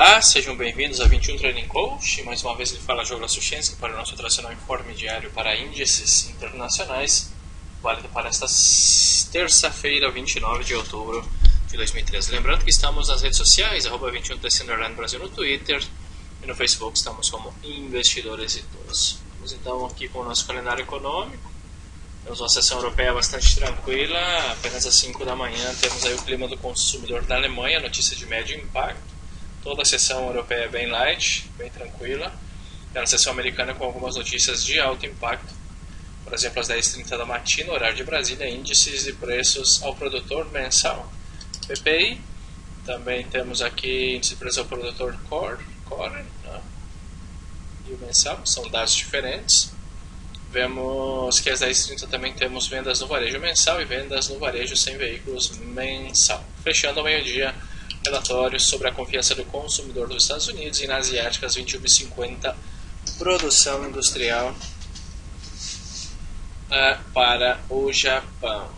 Olá, sejam bem-vindos a 21 Trading Coach. Mais uma vez ele fala Diogo Lasuchenski para o nosso tradicional informe diário para índices internacionais, válido para esta terça-feira, 29 de outubro de 2013. Lembrando que estamos nas redes sociais, @21TC Brasil no Twitter e no Facebook estamos como Investidores Idosos. Vamos então aqui com o nosso calendário econômico. Temos uma sessão europeia bastante tranquila, apenas às 5 da manhã temos aí o clima do consumidor da Alemanha, notícia de médio impacto. Toda a sessão europeia é bem light, bem tranquila. A sessão americana com algumas notícias de alto impacto. Por exemplo, às 10h30 da matina, horário de Brasília, índices de preços ao produtor mensal, PPI. Também temos aqui índice de preços ao produtor core, né? E o mensal, são dados diferentes. Vemos que às 10h30 também temos vendas no varejo mensal e vendas no varejo sem veículos mensal. Fechando ao meio-dia, relatórios sobre a confiança do consumidor dos Estados Unidos e na asiáticas 21h50, produção industrial para o Japão.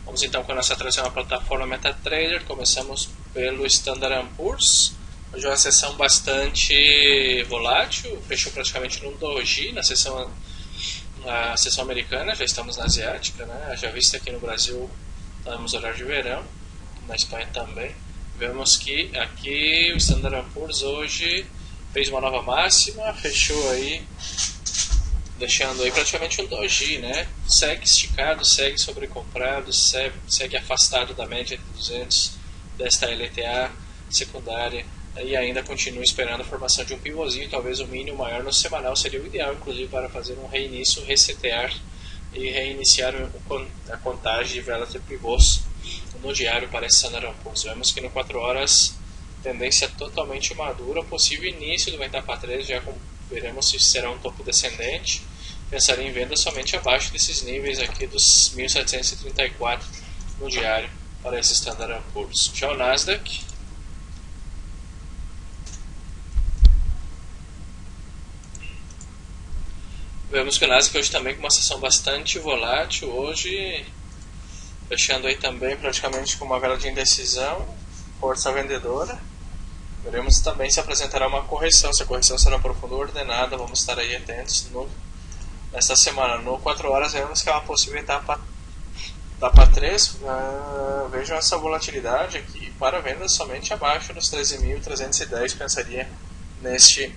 Vamos então com a nossa tradicional plataforma MetaTrader. Começamos pelo Standard & Poor's. Hoje é uma sessão bastante volátil, fechou praticamente no doji na sessão americana, já estamos na asiática, né? Já visto aqui no Brasil, estamos no horário de verão, na Espanha também. Vemos que aqui o Standard & Poor's hoje fez uma nova máxima, fechou aí, deixando aí praticamente um doji, né? Segue esticado, segue sobrecomprado, segue afastado da média de 200 desta LTA secundária. E ainda continua esperando a formação de um pivôzinho, talvez um mínimo maior no semanal seria o ideal, inclusive para fazer um reinício, resetear e reiniciar a contagem de relative pivôs no diário para esse Standard & Poor's. Vemos que no 4 horas tendência totalmente madura, possível início do etapa 3, já veremos se será um topo descendente. Pensaria em venda somente abaixo desses níveis aqui dos 1734 no diário para esse Standard & Poor's. Já o Nasdaq, vemos que o Nasdaq hoje também com uma sessão bastante volátil, hoje fechando aí também praticamente com uma vela de indecisão, força vendedora. Veremos também se apresentará uma correção, se a correção será profunda ou ordenada, vamos estar aí atentos nesta semana. No 4 horas vemos que é uma possível etapa 3, vejam essa volatilidade aqui para vendas somente abaixo dos 13.310, pensaria neste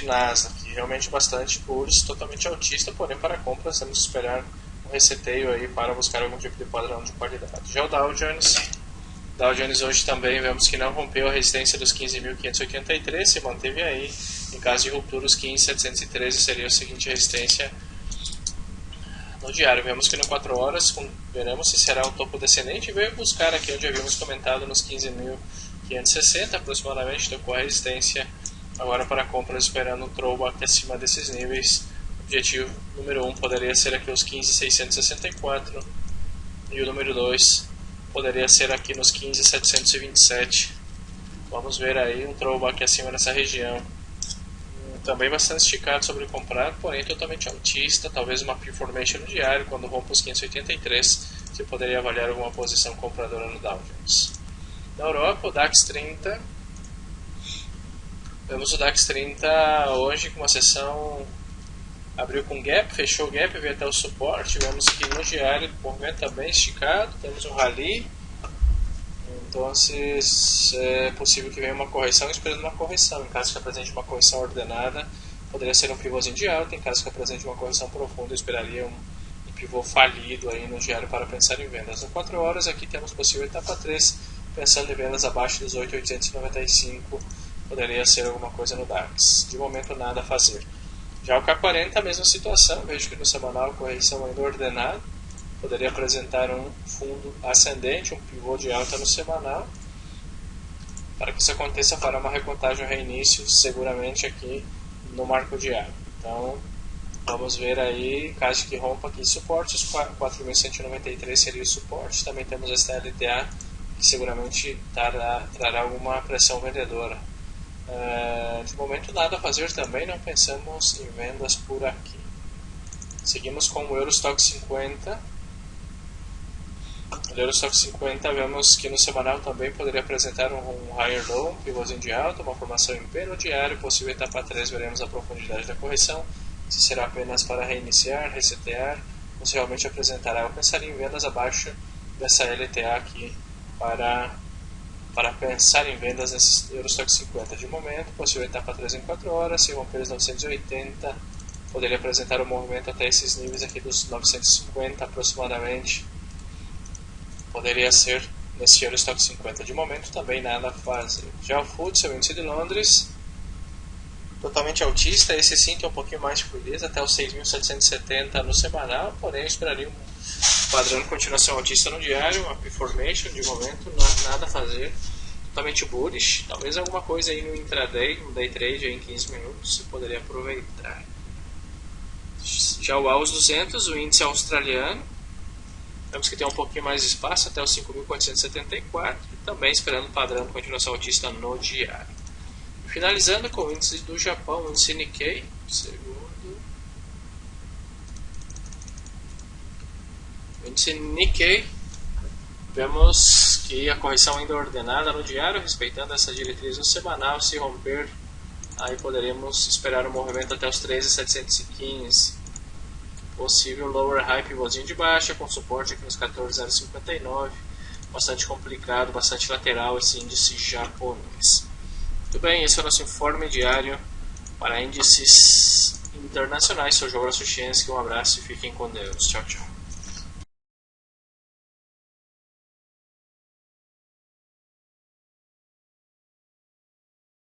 Nasdaq, realmente bastante bullish, totalmente altista, porém para compras temos que esperar um reseteio aí para buscar algum tipo de padrão de qualidade. Já o Dow Jones hoje também vemos que não rompeu a resistência dos 15.583, se manteve aí, em caso de ruptura os 15.713 seria a seguinte resistência no diário. Vemos que no 4 horas veremos se será um topo descendente e veio buscar aqui onde havíamos comentado nos 15.560 aproximadamente, tocou a resistência. Agora para compras esperando um throwback acima desses níveis. Objetivo número 1 poderia ser aqui os 15.664 e o número 2 poderia ser aqui nos 15.727. Vamos ver aí um throwback acima dessa região. Também bastante esticado sobre comprado, porém totalmente altista. Talvez uma P-formation no diário quando rompa os 583. Você poderia avaliar alguma posição compradora no Dow Jones. Na Europa, o DAX 30. Vemos o DAX 30 hoje com uma sessão, abriu com gap, fechou o gap, veio até o suporte. Vemos que no diário o movimento está bem esticado, temos um rally, então é possível que venha uma correção, esperando uma correção. Em caso que apresente uma correção ordenada, poderia ser um pivôzinho de alta. Em caso que apresente uma correção profunda, eu esperaria um pivô falido aí no diário para pensar em vendas. No 4 horas aqui temos possível etapa 3, pensando em vendas abaixo dos 8.895. Poderia ser alguma coisa no DAX. De momento nada a fazer. Já o K40 a mesma situação. Vejo que no semanal a correção ainda ordenada. Poderia apresentar um fundo ascendente, um pivô de alta no semanal. Para que isso aconteça, fará uma recontagem, um reinício seguramente aqui no marco diário. Então vamos ver aí, caso que rompa aqui suporte, os 4.193 seria o suporte. Também temos esta LTA que seguramente trará alguma pressão vendedora. De momento nada a fazer também, não pensamos em vendas por aqui. Seguimos com o Eurostock 50. No Eurostock 50 vemos que no semanal também poderia apresentar um higher low, um pivôzinho de alta, uma formação em P no diário, possível etapa 3, veremos a profundidade da correção, se será apenas para reiniciar, resetear, ou se realmente apresentará. Eu pensaria em vendas abaixo dessa LTA aqui para pensar em vendas nesse Eurostock 50 de momento, possível etapa 3 em 4 horas, se romper os 980, poderia apresentar um movimento até esses níveis aqui dos 950 aproximadamente. Poderia ser nesse Eurostock 50 de momento, também nada a fazer. Já o FTSE, o índice de Londres, totalmente altista, esse sim tem um pouquinho mais de fluidez, até os 6.770 no semanal, porém eu esperaria um padrão de continuação altista no diário, uma P-Formation de momento, nada a fazer, totalmente bullish, talvez alguma coisa aí no intraday, um day trade aí em 15 minutos, você poderia aproveitar. Já o AUS 200, o índice australiano, vemos que tem um pouquinho mais de espaço até os 5.474 e também esperando o padrão de continuação altista no diário. Finalizando com o índice do Japão, o índice Nikkei, o índice Nikkei, vemos que a correção ainda ordenada no diário, respeitando essa diretriz no semanal, se romper, aí poderemos esperar um movimento até os 13.715. Possível lower high pivôzinho de baixa, com suporte aqui nos 14.059, bastante complicado, bastante lateral esse índice japonês. Muito bem, esse é o nosso informe diário para índices internacionais. Sou João Grasuchensky, um abraço e fiquem com Deus. Tchau, tchau.